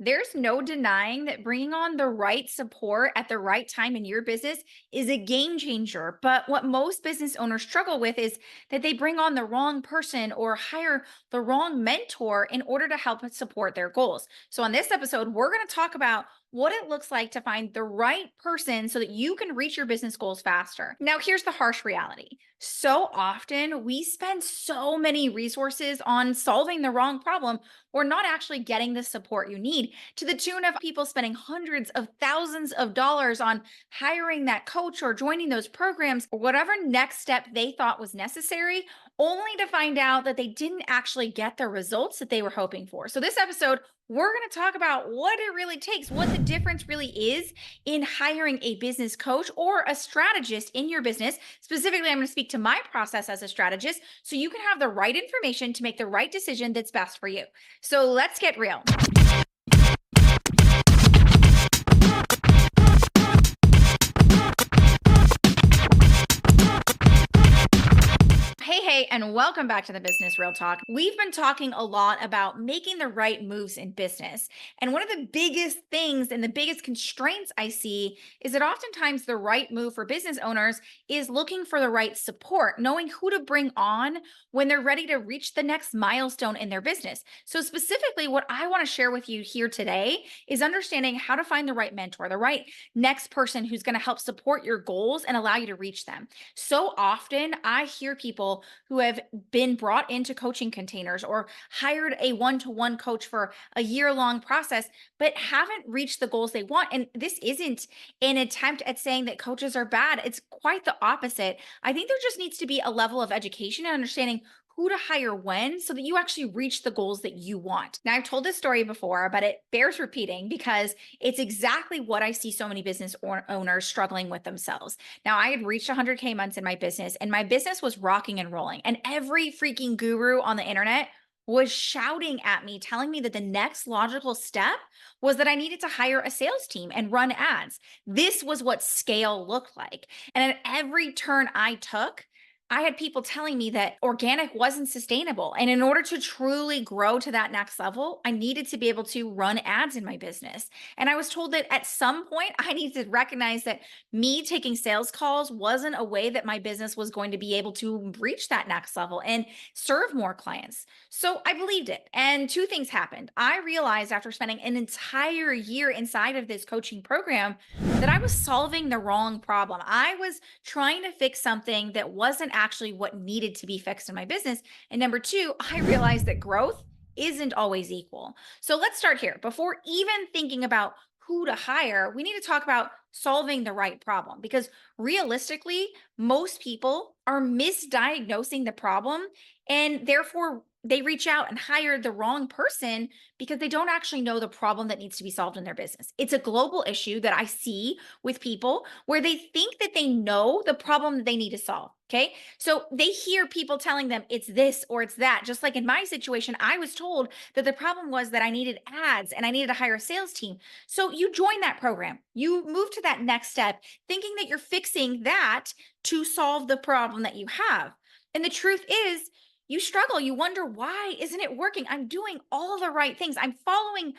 There's no denying that bringing on the right support at the right time in your business is a game changer. But what most business owners struggle with is that they bring on the wrong person or hire the wrong mentor in order to help support their goals. So, on this episode, we're going to talk about what it looks like to find the right person so that you can reach your business goals faster. Now, here's the harsh reality. So often we spend so many resources on solving the wrong problem or not actually getting the support you need, to the tune of people spending hundreds of thousands of dollars on hiring that coach or joining those programs or whatever next step they thought was necessary, only to find out that they didn't actually get the results that they were hoping for. So, this episode, we're going to talk about what it really takes, what the difference really is in hiring a business coach or a strategist in your business. Specifically, I'm going to speak to my process as a strategist so you can have the right information to make the right decision that's best for you. So let's get real. Hey, and welcome back to the Business Real Talk. We've been talking a lot about making the right moves in business. And one of the biggest things and the biggest constraints I see is that oftentimes the right move for business owners is looking for the right support, knowing who to bring on when they're ready to reach the next milestone in their business. So, specifically, what I want to share with you here today is understanding how to find the right mentor, the right next person who's going to help support your goals and allow you to reach them. So often I hear people who have been brought into coaching containers or hired a one-to-one coach for a year-long process, but haven't reached the goals they want. And this isn't an attempt at saying that coaches are bad. It's quite the opposite. I think there just needs to be a level of education and understanding who to hire when so that you actually reach the goals that you want. Now, I've told this story before, but it bears repeating because it's exactly what I see so many business owners struggling with themselves. Now, I had reached 100K months in my business, and my business was rocking and rolling. And every freaking guru on the internet was shouting at me, telling me that the next logical step was that I needed to hire a sales team and run ads. This was what scale looked like. And at every turn I took, I had people telling me that organic wasn't sustainable. And in order to truly grow to that next level, I needed to be able to run ads in my business. And I was told that at some point, I needed to recognize that me taking sales calls wasn't a way that my business was going to be able to reach that next level and serve more clients. So I believed it. And two things happened. I realized after spending an entire year inside of this coaching program that I was solving the wrong problem. I was trying to fix something that wasn't actually what needed to be fixed in my business. And number two, I realized that growth isn't always equal. So let's start here. Before even thinking about who to hire, we need to talk about solving the right problem because realistically, most people are misdiagnosing the problem and therefore they reach out and hire the wrong person because they don't actually know the problem that needs to be solved in their business. It's a global issue that I see with people where they think that they know the problem that they need to solve. Okay. So they hear people telling them it's this or it's that. Just like in my situation, I was told that the problem was that I needed ads and I needed to hire a sales team. So you join that program, you move to that next step, thinking that you're fixing that to solve the problem that you have. And the truth is, you struggle. You wonder, why isn't it working? I'm doing all the right things. I'm following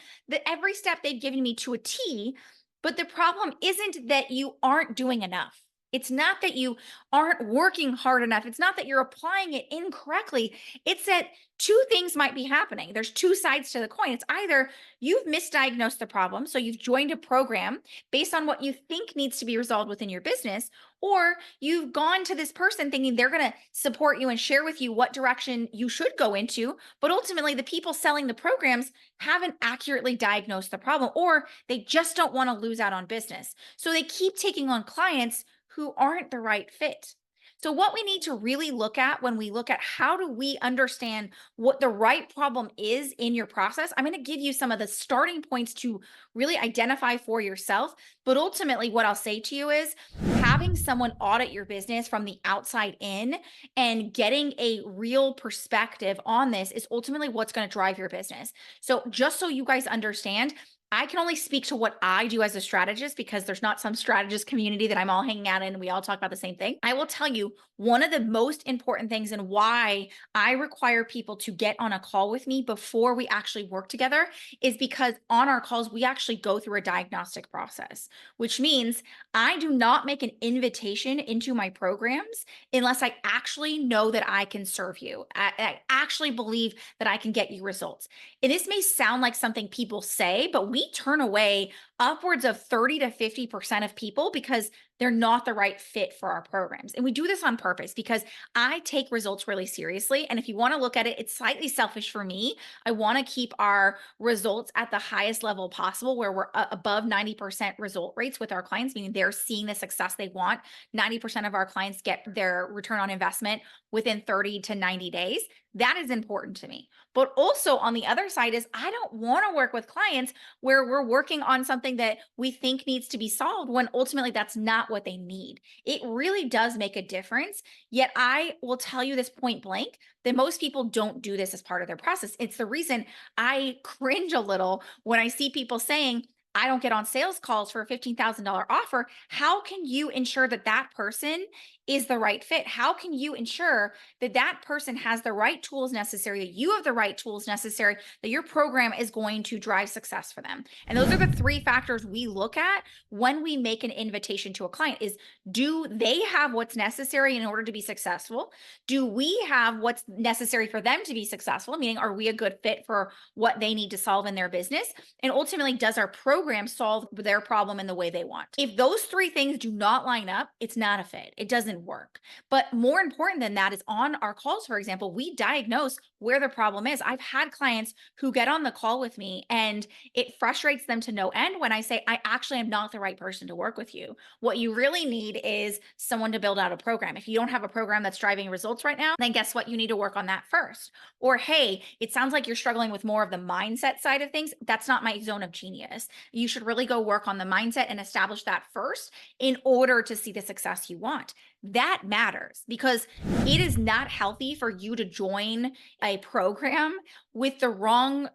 every step they've given me to a T. But the problem isn't that you aren't doing enough. It's not that you aren't working hard enough. It's not that you're applying it incorrectly. It's that two things might be happening. There's two sides to the coin. It's either you've misdiagnosed the problem, so you've joined a program based on what you think needs to be resolved within your business, or you've gone to this person thinking they're going to support you and share with you what direction you should go into. But ultimately, the people selling the programs haven't accurately diagnosed the problem, or they just don't want to lose out on business. So they keep taking on clients who aren't the right fit. So what we need to really look at when we look at how do we understand what the right problem is in your process, I'm going to give you some of the starting points to really identify for yourself. But ultimately, what I'll say to you is having someone audit your business from the outside in and getting a real perspective on this is ultimately what's going to drive your business. So just so you guys understand, I can only speak to what I do as a strategist because there's not some strategist community that I'm all hanging out in and we all talk about the same thing. I will tell you one of the most important things and why I require people to get on a call with me before we actually work together is because on our calls, we actually go through a diagnostic process, which means I do not make an invitation into my programs unless I actually know that I can serve you. I actually believe that I can get you results. And this may sound like something people say, but we turn away upwards of 30 to 50% of people because they're not the right fit for our programs. And we do this on purpose because I take results really seriously. And if you want to look at it, it's slightly selfish for me. I want to keep our results at the highest level possible where we're above 90% result rates with our clients, meaning they're seeing the success they want. 90% of our clients get their return on investment within 30 to 90 days. That is important to me. But also on the other side is I don't want to work with clients where we're working on something that we think needs to be solved when ultimately that's not what they need. It really does make a difference. Yet I will tell you this point blank that most people don't do this as part of their process. It's the reason I cringe a little when I see people saying, I don't get on sales calls for a $15,000 offer. How can you ensure that that person is the right fit? How can you ensure that that person has the right tools necessary, that you have the right tools necessary, that your program is going to drive success for them? And those are the three factors we look at when we make an invitation to a client is, do they have what's necessary in order to be successful? Do we have what's necessary for them to be successful? Meaning, are we a good fit for what they need to solve in their business? And ultimately, does our program solve their problem in the way they want? If those three things do not line up, it's not a fit. It doesn't work. But more important than that is on our calls, for example, we diagnose where the problem is. I've had clients who get on the call with me and it frustrates them to no end when I say, I actually am not the right person to work with you. What you really need is someone to build out a program. If you don't have a program that's driving results right now, then guess what? You need to work on that first. Or, hey, it sounds like you're struggling with more of the mindset side of things. That's not my zone of genius. You should really go work on the mindset and establish that first in order to see the success you want. That matters because it is not healthy for you to join a program with the wrong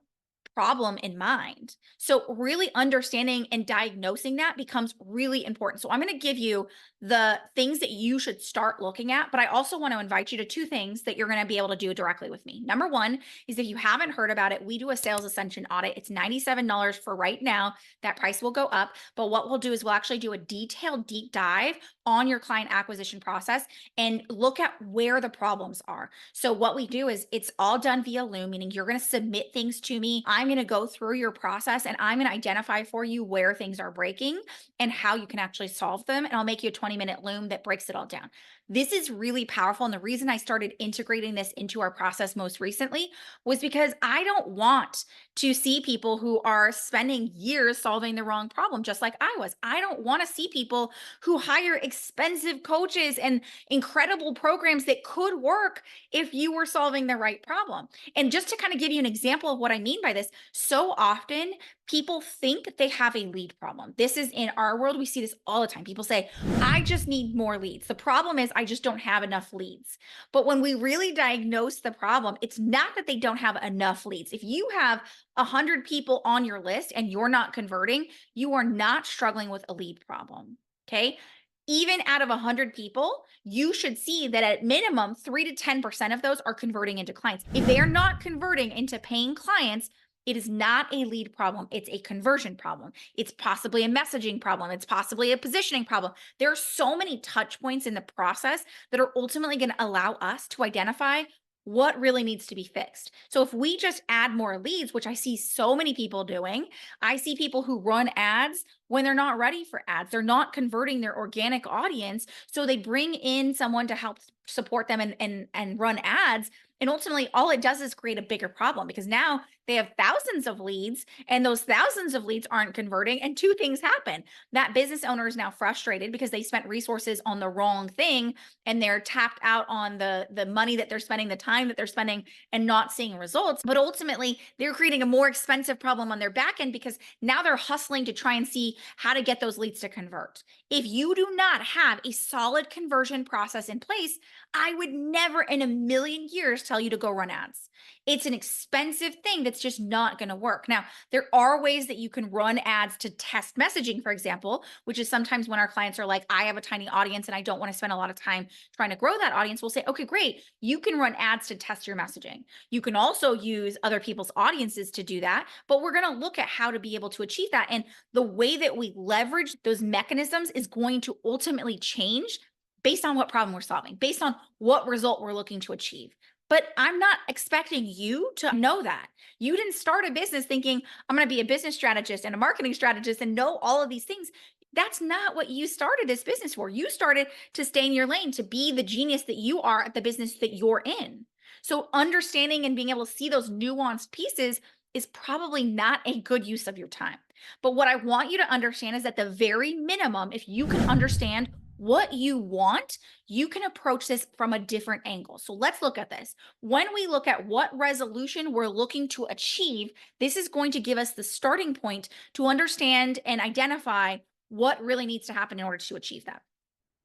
problem in mind. So really understanding and diagnosing that becomes really important. So I'm going to give you the things that you should start looking at, but I also want to invite you to two things that you're going to be able to do directly with me. Number one is if you haven't heard about it, we do a sales ascension audit. It's $97 for right now. That price will go up, but what we'll do is we'll actually do a detailed deep dive on your client acquisition process and look at where the problems are. So what we do is it's all done via Loom, meaning you're going to submit things to me. I'm going to go through your process and I'm going to identify for you where things are breaking and how you can actually solve them. And I'll make you a 20-minute Loom that breaks it all down. This is really powerful. And the reason I started integrating this into our process most recently was because I don't want to see people who are spending years solving the wrong problem, just like I was. I don't want to see people who hire expensive coaches and incredible programs that could work if you were solving the right problem. And just to kind of give you an example of what I mean by this, so often people think they have a lead problem. This is in our world, we see this all the time. People say, I just need more leads. The problem is I just don't have enough leads. But when we really diagnose the problem, it's not that they don't have enough leads. If you have 100 people on your list and you're not converting, you are not struggling with a lead problem. Okay. Even out of 100 people, you should see that at minimum 3 to 10% of those are converting into clients. If they are not converting into paying clients, it is not a lead problem. It's a conversion problem. It's possibly a messaging problem. It's possibly a positioning problem. There are so many touch points in the process that are ultimately going to allow us to identify what really needs to be fixed. So if we just add more leads, which I see so many people doing, I see people who run ads when they're not ready for ads. They're not converting their organic audience. So they bring in someone to help support them and run ads. And ultimately, all it does is create a bigger problem because now they have thousands of leads and those thousands of leads aren't converting. And two things happen. That business owner is now frustrated because they spent resources on the wrong thing and they're tapped out on the money that they're spending, the time that they're spending and not seeing results. But ultimately, they're creating a more expensive problem on their back end because now they're hustling to try and see how to get those leads to convert. If you do not have a solid conversion process in place, I would never in a million years tell you to go run ads. It's an expensive thing that's it's just not going to work. Now, there are ways that you can run ads to test messaging, for example, which is sometimes when our clients are like, I have a tiny audience and I don't want to spend a lot of time trying to grow that audience. We'll say, okay, great. You can run ads to test your messaging. You can also use other people's audiences to do that, but we're going to look at how to be able to achieve that. And the way that we leverage those mechanisms is going to ultimately change based on what problem we're solving, based on what result we're looking to achieve. But I'm not expecting you to know that. You didn't start a business thinking, I'm going to be a business strategist and a marketing strategist and know all of these things. That's not what you started this business for. You started to stay in your lane, to be the genius that you are at the business that you're in. So understanding and being able to see those nuanced pieces is probably not a good use of your time. But what I want you to understand is at the very minimum, if you can understand what you want, you can approach this from a different angle. So let's look at this. When we look at what resolution we're looking to achieve, this is going to give us the starting point to understand and identify what really needs to happen in order to achieve that.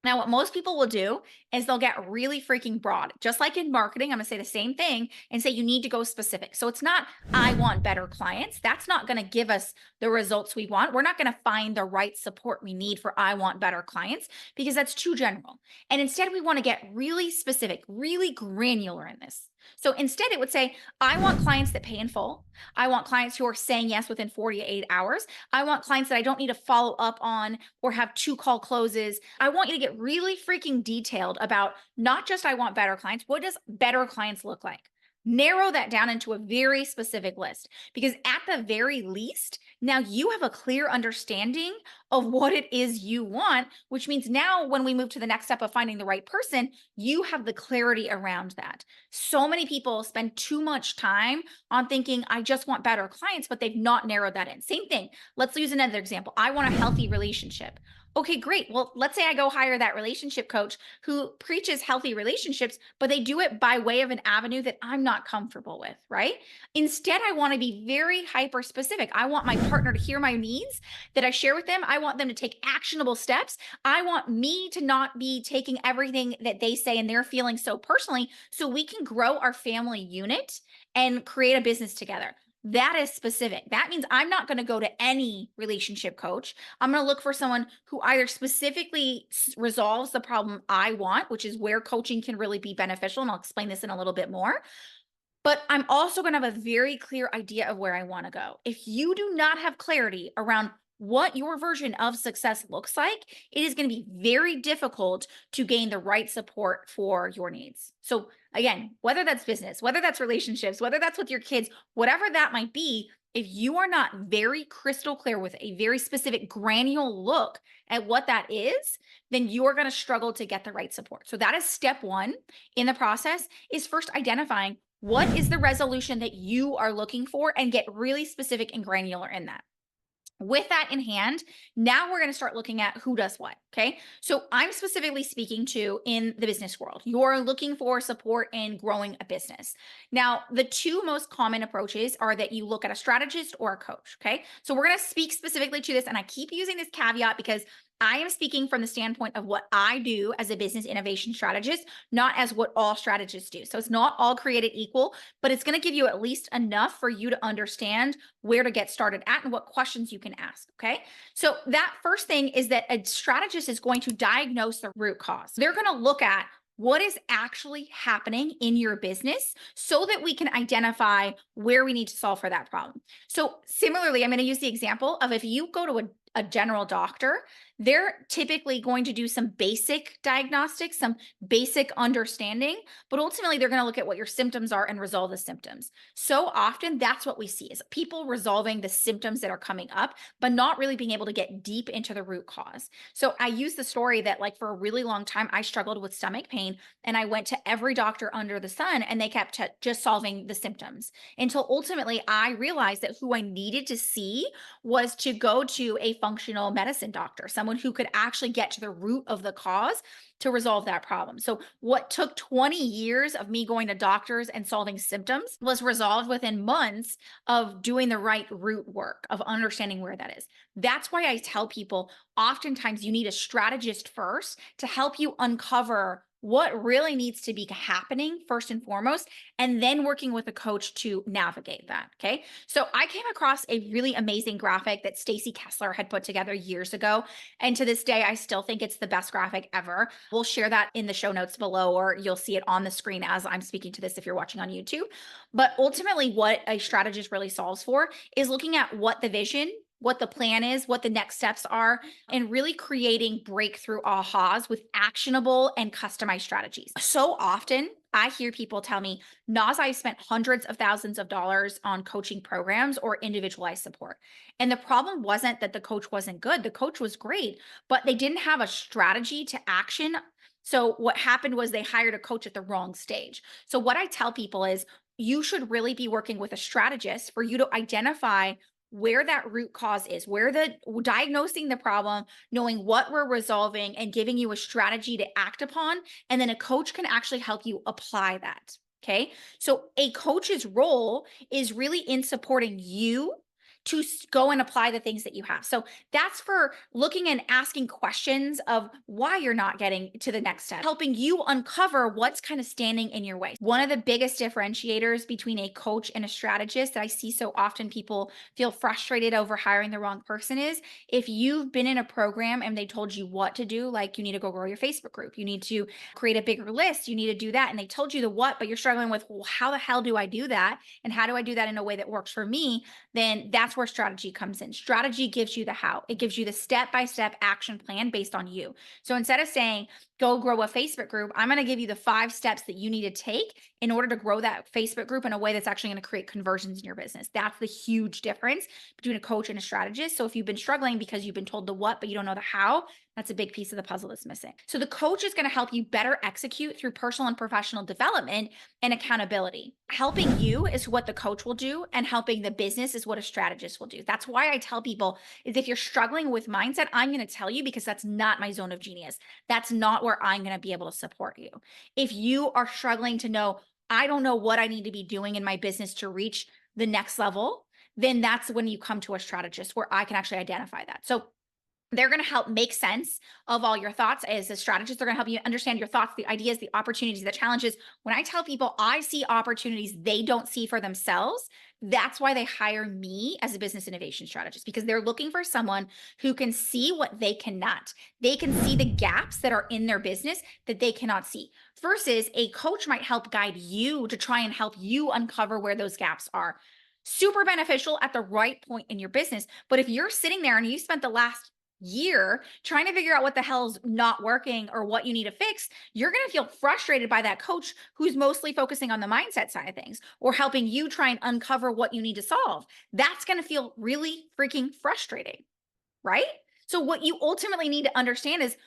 Now, what most people will do is they'll get really freaking broad. Just like in marketing, I'm going to say the same thing and say you need to go specific. So it's not, I want better clients. That's not going to give us the results we want. We're not going to find the right support we need for I want better clients because that's too general. And instead, we want to get really specific, really granular in this. So instead, it would say, I want clients that pay in full. I want clients who are saying yes within 48 hours. I want clients that I don't need to follow up on or have 2 call closes. I want you to get really freaking detailed about not just I want better clients. What does better clients look like? Narrow that down into a very specific list because at the very least, now you have a clear understanding of what it is you want, which means now when we move to the next step of finding the right person, you have the clarity around that. So many people spend too much time on thinking, I just want better clients, but they've not narrowed that in. Same thing. Let's use another example. I want a healthy relationship. Okay, great. Well, let's say I go hire that relationship coach who preaches healthy relationships, but they do it by way of an avenue that I'm not comfortable with, right? Instead, I want to be very hyper specific. I want my partner to hear my needs that I share with them. I want them to take actionable steps. I want me to not be taking everything that they say and they're feeling so personally so we can grow our family unit and create a business together. That is specific. That means I'm not going to go to any relationship coach. I'm going to look for someone who either specifically resolves the problem I want, which is where coaching can really be beneficial. And I'll explain this in a little bit more. But I'm also going to have a very clear idea of where I want to go. If you do not have clarity around what your version of success looks like, it is going to be very difficult to gain the right support for your needs. So again, whether that's business, whether that's relationships, whether that's with your kids, whatever that might be, if you are not very crystal clear with a very specific granular look at what that is, then you are going to struggle to get the right support. So that is step one in the process, is first identifying what is the resolution that you are looking for and get really specific and granular in that. With that in hand, now we're going to start looking at who does what. Okay. So I'm specifically speaking to in the business world. You're looking for support in growing a business. Now, the 2 most common approaches are that you look at a strategist or a coach. Okay. So we're going to speak specifically to this. And I keep using this caveat because I am speaking from the standpoint of what I do as a business innovation strategist, not as what all strategists do. So it's not all created equal, but it's going to give you at least enough for you to understand where to get started at and what questions you can ask. Okay. So that first thing is that a strategist is going to diagnose the root cause. They're going to look at what is actually happening in your business so that we can identify where we need to solve for that problem. So similarly, I'm going to use the example of if you go to a general doctor, they're typically going to do some basic diagnostics, some basic understanding, but ultimately they're going to look at what your symptoms are and resolve the symptoms. So often that's what we see is people resolving the symptoms that are coming up, but not really being able to get deep into the root cause. So I use the story that like for a really long time, I struggled with stomach pain and I went to every doctor under the sun and they kept just solving the symptoms until ultimately I realized that who I needed to see was to go to a functional medicine doctor, someone who could actually get to the root of the cause to resolve that problem. So what took 20 years of me going to doctors and solving symptoms was resolved within months of doing the right root work, of understanding where that is. That's why I tell people oftentimes you need a strategist first to help you uncover what really needs to be happening first and foremost, and then working with a coach to navigate that. Okay. So I came across a really amazing graphic that Stacy Kessler had put together years ago. And to this day, I still think it's the best graphic ever. We'll share that in the show notes below, or you'll see it on the screen as I'm speaking to this if you're watching on YouTube. But ultimately, what a strategist really solves for is looking at what the vision, what the plan is, what the next steps are, and really creating breakthrough ahas with actionable and customized strategies. So often, I hear people tell me, Nas, I spent hundreds of thousands of dollars on coaching programs or individualized support. And the problem wasn't that the coach wasn't good. The coach was great, but they didn't have a strategy to action. So what happened was they hired a coach at the wrong stage. So what I tell people is you should really be working with a strategist for you to identify where that root cause is, where the diagnosing the problem, knowing what we're resolving and giving you a strategy to act upon. And then a coach can actually help you apply that. Okay. So a coach's role is really in supporting you to go and apply the things that you have. So that's for looking and asking questions of why you're not getting to the next step, helping you uncover what's kind of standing in your way. One of the biggest differentiators between a coach and a strategist that I see so often people feel frustrated over hiring the wrong person is if you've been in a program and they told you what to do, like you need to go grow your Facebook group, you need to create a bigger list, you need to do that. And they told you the what, but you're struggling with, well, how the hell do I do that? And how do I do that in a way that works for me? Then that's where strategy comes in. Strategy gives you the how. It gives you the step-by-step action plan based on you. So instead of saying, go grow a Facebook group, I'm going to give you the 5 steps that you need to take in order to grow that Facebook group in a way that's actually going to create conversions in your business. That's the huge difference between a coach and a strategist. So if you've been struggling because you've been told the what, but you don't know the how, that's a big piece of the puzzle that's missing. So the coach is going to help you better execute through personal and professional development and accountability. Helping you is what the coach will do, and helping the business is what a strategist will do. That's why I tell people is if you're struggling with mindset, I'm going to tell you because that's not my zone of genius. That's not where I'm going to be able to support you. If you are struggling to know, I don't know what I need to be doing in my business to reach the next level, then that's when you come to a strategist where I can actually identify that. So they're going to help make sense of all your thoughts as a strategist. They're going to help you understand your thoughts, the ideas, the opportunities, the challenges. When I tell people I see opportunities they don't see for themselves, that's why they hire me as a business innovation strategist, because they're looking for someone who can see what they cannot. They can see the gaps that are in their business that they cannot see. Versus a coach might help guide you to try and help you uncover where those gaps are. Super beneficial at the right point in your business. But if you're sitting there and you spent the last year trying to figure out what the hell's not working or what you need to fix, you're going to feel frustrated by that coach who's mostly focusing on the mindset side of things or helping you try and uncover what you need to solve. That's going to feel really freaking frustrating, right? So what you ultimately need to understand is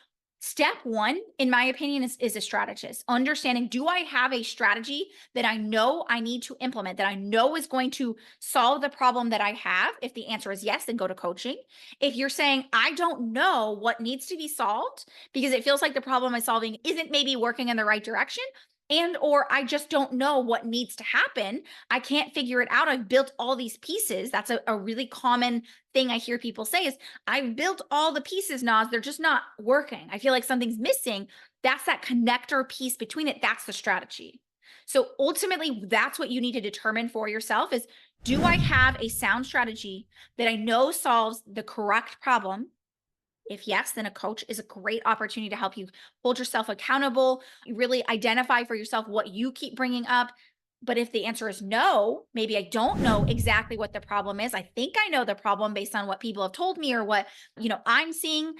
step one, in my opinion, is a strategist. Understanding, do I have a strategy that I know I need to implement, that I know is going to solve the problem that I have? If the answer is yes, then go to coaching. If you're saying, I don't know what needs to be solved because it feels like the problem I'm solving isn't maybe working in the right direction, and or I just don't know what needs to happen, I can't figure it out, I've built all these pieces. That's a really common thing I hear people say is, I've built all the pieces, Nas, they're just not working, I feel like something's missing. That's that connector piece between it. That's the strategy. So ultimately, that's what you need to determine for yourself is, do I have a sound strategy that I know solves the correct problem? If yes, then a coach is a great opportunity to help you hold yourself accountable, really identify for yourself what you keep bringing up. But if the answer is no, maybe I don't know exactly what the problem is. I think I know the problem based on what people have told me or what, I'm seeing.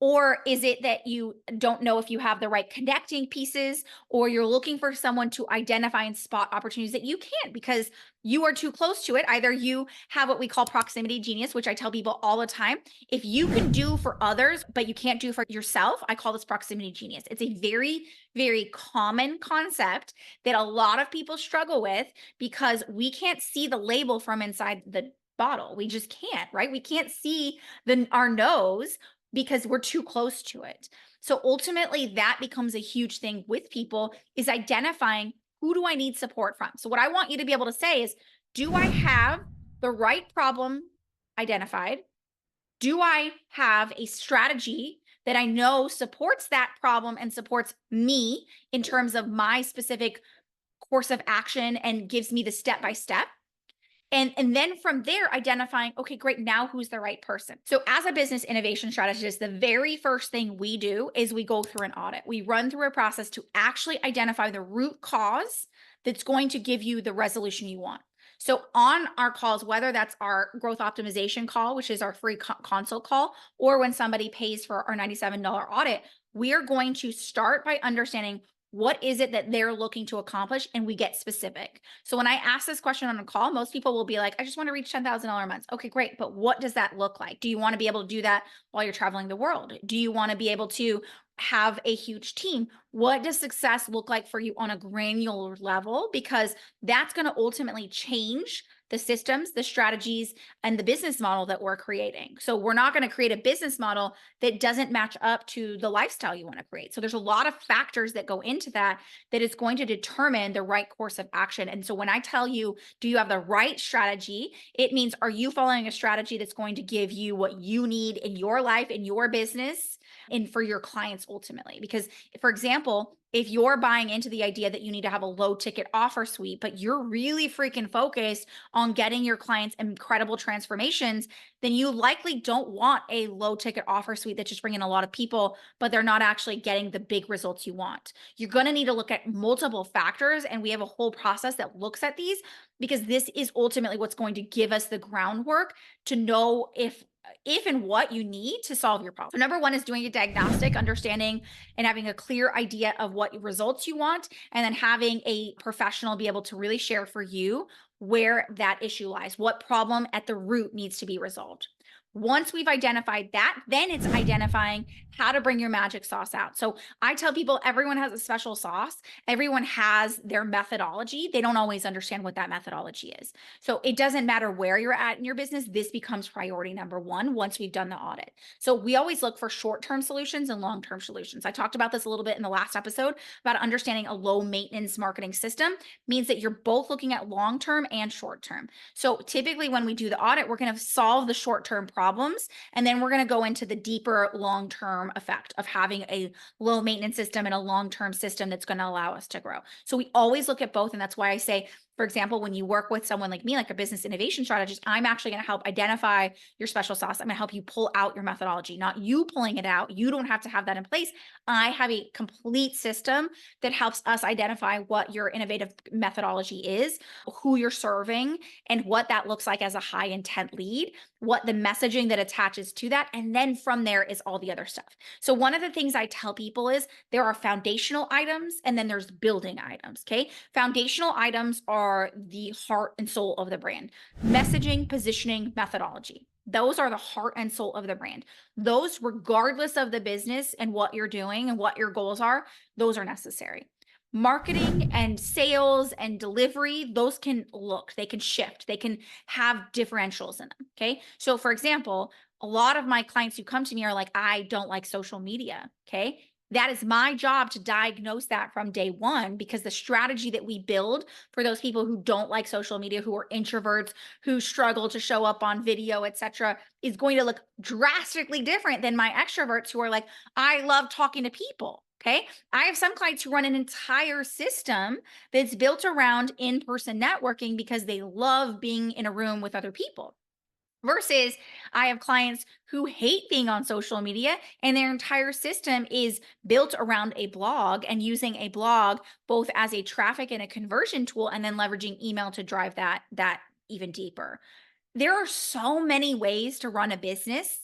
Or is it that you don't know if you have the right connecting pieces, or you're looking for someone to identify and spot opportunities that you can't because you are too close to it? Either you have what we call proximity genius, which I tell people all the time. If you can do for others, but you can't do for yourself, I call this proximity genius. It's a very, very common concept that a lot of people struggle with because we can't see the label from inside the bottle. We just can't, right? We can't see our nose because we're too close to it. So ultimately, that becomes a huge thing with people is identifying, who do I need support from? So what I want you to be able to say is, do I have the right problem identified? Do I have a strategy that I know supports that problem and supports me in terms of my specific course of action and gives me the step by step. And then from there, identifying, okay, great, now who's the right person? So as a business innovation strategist, the very first thing we do is we go through an audit. We run through a process to actually identify the root cause that's going to give you the resolution you want. So on our calls, whether that's our growth optimization call, which is our free consult call, or when somebody pays for our $97 audit, we are going to start by understanding what is it that they're looking to accomplish, and we get specific. So when I ask this question on a call, most people will be like, I just want to reach $10,000 a month. Okay, great. But what does that look like? Do you want to be able to do that while you're traveling the world? Do you want to be able to have a huge team? What does success look like for you on a granular level? Because that's going to ultimately change the systems, the strategies, and the business model that we're creating. So we're not going to create a business model that doesn't match up to the lifestyle you want to create. So there's a lot of factors that go into that is going to determine the right course of action. And so when I tell you, do you have the right strategy? It means, are you following a strategy that's going to give you what you need in your life, in your business, and for your clients ultimately? Because, for example, if you're buying into the idea that you need to have a low ticket offer suite, but you're really freaking focused on getting your clients incredible transformations, then you likely don't want a low ticket offer suite that's just bringing a lot of people, but they're not actually getting the big results you want. You're going to need to look at multiple factors. And we have a whole process that looks at these, because this is ultimately what's going to give us the groundwork to know if and what you need to solve your problem. So number one is doing a diagnostic, understanding and having a clear idea of what results you want, and then having a professional be able to really share for you where that issue lies, what problem at the root needs to be resolved. Once we've identified that, then it's identifying how to bring your magic sauce out. So I tell people everyone has a special sauce. Everyone has their methodology. They don't always understand what that methodology is. So it doesn't matter where you're at in your business. This becomes priority number one once we've done the audit. So we always look for short-term solutions and long-term solutions. I talked about this a little bit in the last episode about understanding a low maintenance marketing system means that you're both looking at long-term and short-term. So typically when we do the audit, we're going to solve the short-term problems, and then we're going to go into the deeper long-term effect of having a low maintenance system and a long-term system that's going to allow us to grow. So we always look at both. And that's why I say, for example, when you work with someone like me, like a business innovation strategist, I'm actually going to help identify your special sauce. I'm going to help you pull out your methodology, not you pulling it out. You don't have to have that in place. I have a complete system that helps us identify what your innovative methodology is, who you're serving, and what that looks like as a high intent lead, what the messaging that attaches to that. And then from there is all the other stuff. So one of the things I tell people is there are foundational items and then there's building items. Okay. Foundational items are the heart and soul of the brand: messaging, positioning, methodology. Those are the heart and soul of the brand. Those, regardless of the business and what you're doing and what your goals are, those are necessary. Marketing and sales and delivery, those they can shift, they can have differentials in them. Okay. So for example, a lot of my clients who come to me are like, I don't like social media. Okay. That is my job to diagnose that from day one, because the strategy that we build for those people who don't like social media, who are introverts, who struggle to show up on video, etc., is going to look drastically different than my extroverts who are like, I love talking to people. Okay. I have some clients who run an entire system that's built around in-person networking because they love being in a room with other people. Versus I have clients who hate being on social media and their entire system is built around a blog and using a blog both as a traffic and a conversion tool, and then leveraging email to drive that even deeper. There are so many ways to run a business.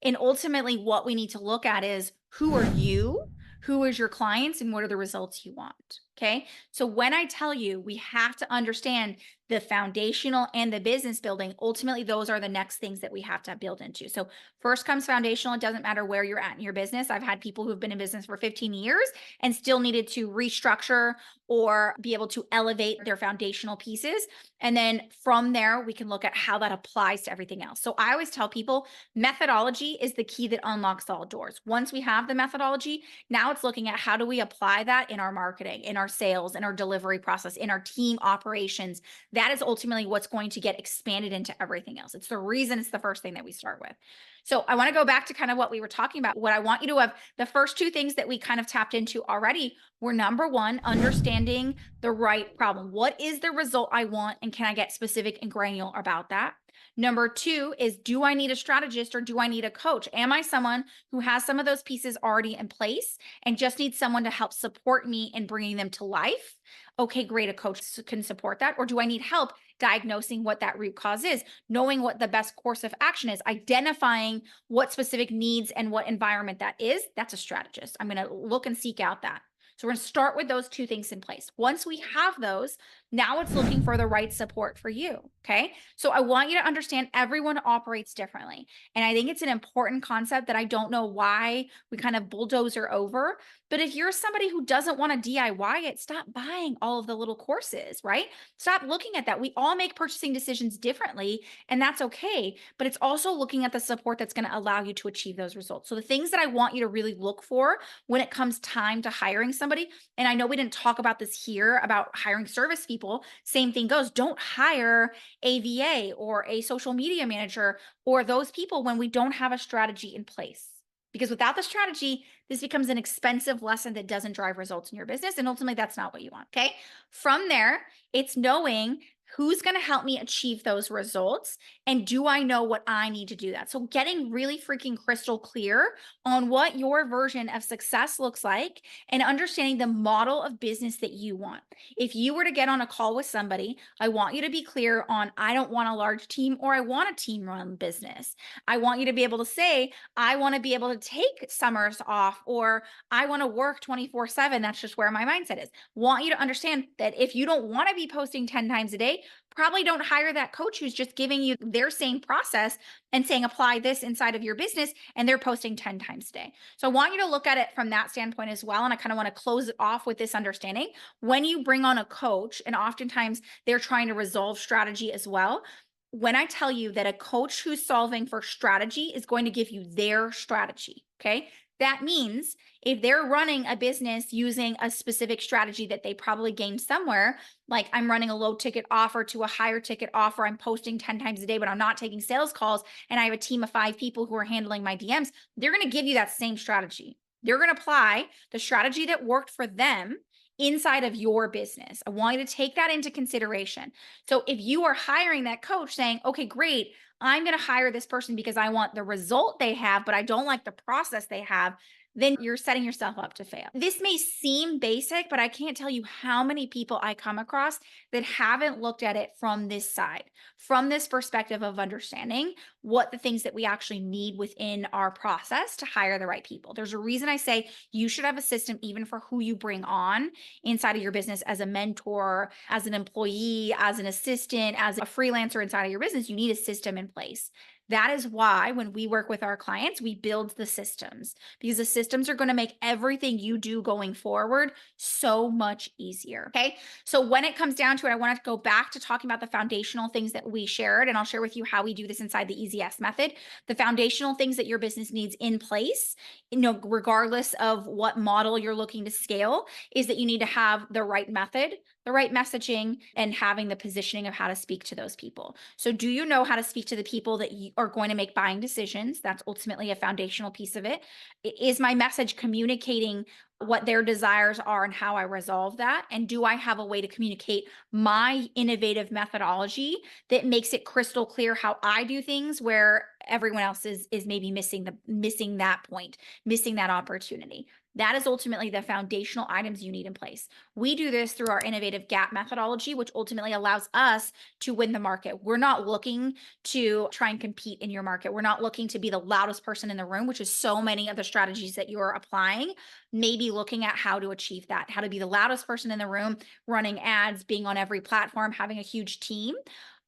And ultimately, what we need to look at is, who are you? Who is your clients? And what are the results you want? Okay. So when I tell you we have to understand the foundational and the business building, ultimately, those are the next things that we have to build into. So first comes foundational. It doesn't matter where you're at in your business. I've had people who've been in business for 15 years and still needed to restructure or be able to elevate their foundational pieces. And then from there, we can look at how that applies to everything else. So I always tell people methodology is the key that unlocks all doors. Once we have the methodology, now it's looking at how do we apply that in our marketing, in our our sales, in our delivery process, in our team operations, that is ultimately what's going to get expanded into everything else. It's the reason it's the first thing that we start with. So I want to go back to kind of what we were talking about. What I want you to have, the first two things that we kind of tapped into already were number one, understanding the right problem. What is the result I want? And can I get specific and granular about that? Number two is, do I need a strategist or do I need a coach? Am I someone who has some of those pieces already in place and just needs someone to help support me in bringing them to life? Okay, great. A coach can support that. Or do I need help diagnosing what that root cause is, knowing what the best course of action is, identifying what specific needs and what environment that is? That's a strategist. I'm going to look and seek out that. So we're going to start with those two things in place. Once we have those, now it's looking for the right support for you. Okay. So I want you to understand everyone operates differently. And I think it's an important concept that I don't know why we kind of bulldozer over. But if you're somebody who doesn't want to DIY it, stop buying all of the little courses, right? Stop looking at that. We all make purchasing decisions differently, and that's okay. But it's also looking at the support that's going to allow you to achieve those results. So the things that I want you to really look for when it comes time to hiring somebody, and I know we didn't talk about this here about hiring service people, same thing goes. Don't hire a VA or a social media manager or those people when we don't have a strategy in place. Because without the strategy, this becomes an expensive lesson that doesn't drive results in your business. And ultimately, that's not what you want. Okay. From there, it's knowing who's going to help me achieve those results, and do I know what I need to do that? So getting really freaking crystal clear on what your version of success looks like and understanding the model of business that you want. If you were to get on a call with somebody, I want you to be clear on, I don't want a large team, or I want a team run business. I want you to be able to say, I want to be able to take summers off, or I want to work 24/7. That's just where my mindset is. Want you to understand that if you don't want to be posting 10 times a day, probably don't hire that coach who's just giving you their same process and saying, apply this inside of your business, and they're posting 10 times a day. So I want you to look at it from that standpoint as well. And I kind of want to close it off with this understanding. When you bring on a coach, and oftentimes they're trying to resolve strategy as well, when I tell you that a coach who's solving for strategy is going to give you their strategy, okay? That means if they're running a business using a specific strategy that they probably gained somewhere, like I'm running a low ticket offer to a higher ticket offer, I'm posting 10 times a day, but I'm not taking sales calls, and I have a team of 5 people who are handling my DMs, they're going to give you that same strategy. They're going to apply the strategy that worked for them inside of your business. I want you to take that into consideration. So if you are hiring that coach saying, okay, great, I'm going to hire this person because I want the result they have, but I don't like the process they have, then you're setting yourself up to fail. This may seem basic, but I can't tell you how many people I come across that haven't looked at it from this side, from this perspective of understanding what the things that we actually need within our process to hire the right people. There's a reason I say you should have a system even for who you bring on inside of your business as a mentor, as an employee, as an assistant, as a freelancer inside of your business. You need a system in place. That is why when we work with our clients, we build the systems, because the systems are going to make everything you do going forward so much easier. Okay. So when it comes down to it, I want to go back to talking about the foundational things that we shared, and I'll share with you how we do this inside the Easy Yes method. The foundational things that your business needs in place, regardless of what model you're looking to scale, is that you need to have the right method, the right messaging, and having the positioning of how to speak to those people. So do you know how to speak to the people that you are going to make buying decisions? That's ultimately a foundational piece of it. Is my message communicating what their desires are and how I resolve that? And do I have a way to communicate my innovative methodology that makes it crystal clear how I do things, where everyone else is maybe missing that point, missing that opportunity? That is ultimately the foundational items you need in place. We do this through our innovative gap methodology, which ultimately allows us to win the market. We're not looking to try and compete in your market. We're not looking to be the loudest person in the room, which is so many of the strategies that you're applying. Maybe looking at how to achieve that, how to be the loudest person in the room, running ads, being on every platform, having a huge team.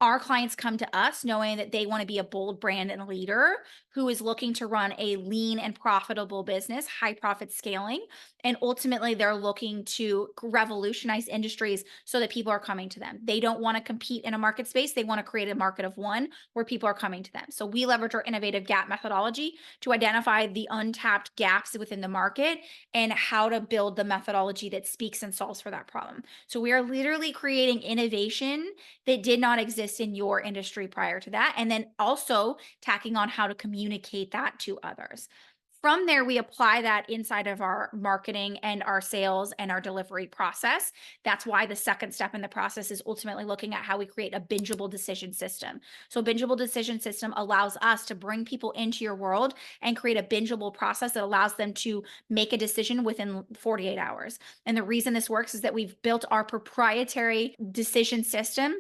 Our clients come to us knowing that they want to be a bold brand and leader who is looking to run a lean and profitable business, high profit scaling. And ultimately, they're looking to revolutionize industries so that people are coming to them. They don't want to compete in a market space. They want to create a market of one where people are coming to them. So we leverage our innovative gap methodology to identify the untapped gaps within the market and how to build the methodology that speaks and solves for that problem. So we are literally creating innovation that did not exist in your industry prior to that. And then also tacking on how to communicate that to others. From there, we apply that inside of our marketing and our sales and our delivery process. That's why the second step in the process is ultimately looking at how we create a bingeable decision system. So, a bingeable decision system allows us to bring people into your world and create a bingeable process that allows them to make a decision within 48 hours. And the reason this works is that we've built our proprietary decision system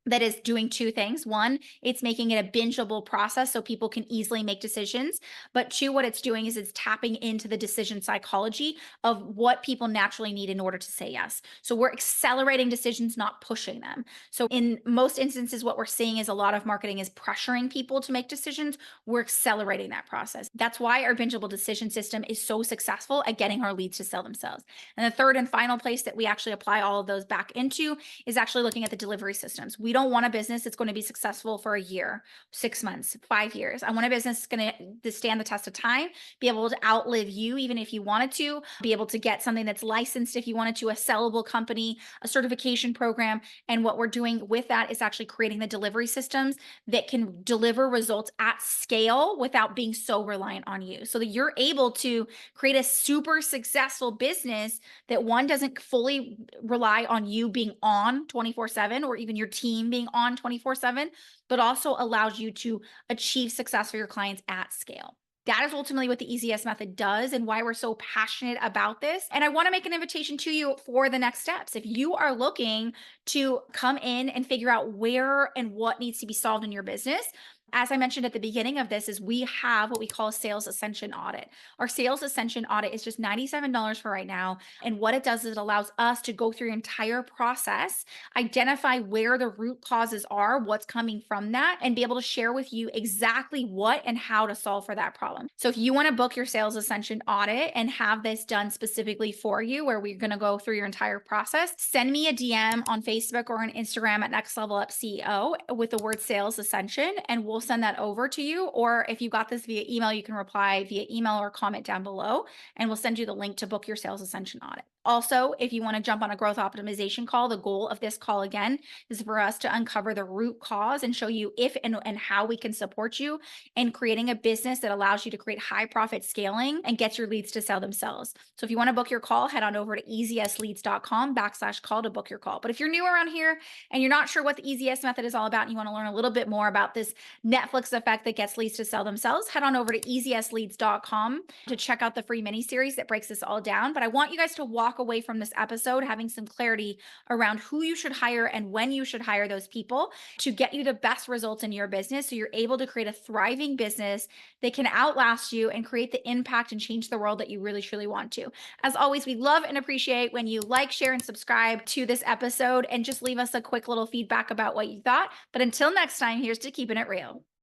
that is doing two things. One, it's making it a bingeable process so people can easily make decisions. But two, what it's doing is it's tapping into the decision psychology of what people naturally need in order to say yes. So we're accelerating decisions, not pushing them. So in most instances, what we're seeing is a lot of marketing is pressuring people to make decisions. We're accelerating that process. That's why our bingeable decision system is so successful at getting our leads to sell themselves. And the third and final place that we actually apply all of those back into is actually looking at the delivery systems. We don't want a business that's going to be successful for a year, 6 months, 5 years. I want a business that's going to stand the test of time, be able to outlive you, even if you wanted to, be able to get something that's licensed if you wanted to, a sellable company, a certification program. And what we're doing with that is actually creating the delivery systems that can deliver results at scale without being so reliant on you so that you're able to create a super successful business that one doesn't fully rely on you being on 24/7 or even your team being on 24/7, but also allows you to achieve success for your clients at scale. That is ultimately what the EZS method does and why we're so passionate about this. And I want to make an invitation to you for the next steps. If you are looking to come in and figure out where and what needs to be solved in your business, as I mentioned at the beginning of this, is we have what we call a sales ascension audit. Our sales ascension audit is just $97 for right now. And what it does is it allows us to go through your entire process, identify where the root causes are, what's coming from that, and be able to share with you exactly what and how to solve for that problem. So if you want to book your sales ascension audit and have this done specifically for you, where we're going to go through your entire process, send me a DM on Facebook or on Instagram at Next Level Up CEO with the word sales ascension, and we'll send that over to you. Or if you got this via email, you can reply via email or comment down below, and we'll send you the link to book your sales ascension audit. Also, if you want to jump on a growth optimization call, the goal of this call again is for us to uncover the root cause and show you if and how we can support you in creating a business that allows you to create high profit scaling and gets your leads to sell themselves. So if you want to book your call, head on over to easyesleads.com/call to book your call. But if you're new around here and you're not sure what the EZS method is all about and you want to learn a little bit more about this Netflix effect that gets leads to sell themselves, head on over to easyesleads.com to check out the free mini series that breaks this all down. But I want you guys to walk away from this episode having some clarity around who you should hire and when you should hire those people to get you the best results in your business so you're able to create a thriving business that can outlast you and create the impact and change the world that you really truly want to. As always, we love and appreciate when you like, share, and subscribe to this episode and just leave us a quick little feedback about what you thought. But until next time, here's to keeping it real.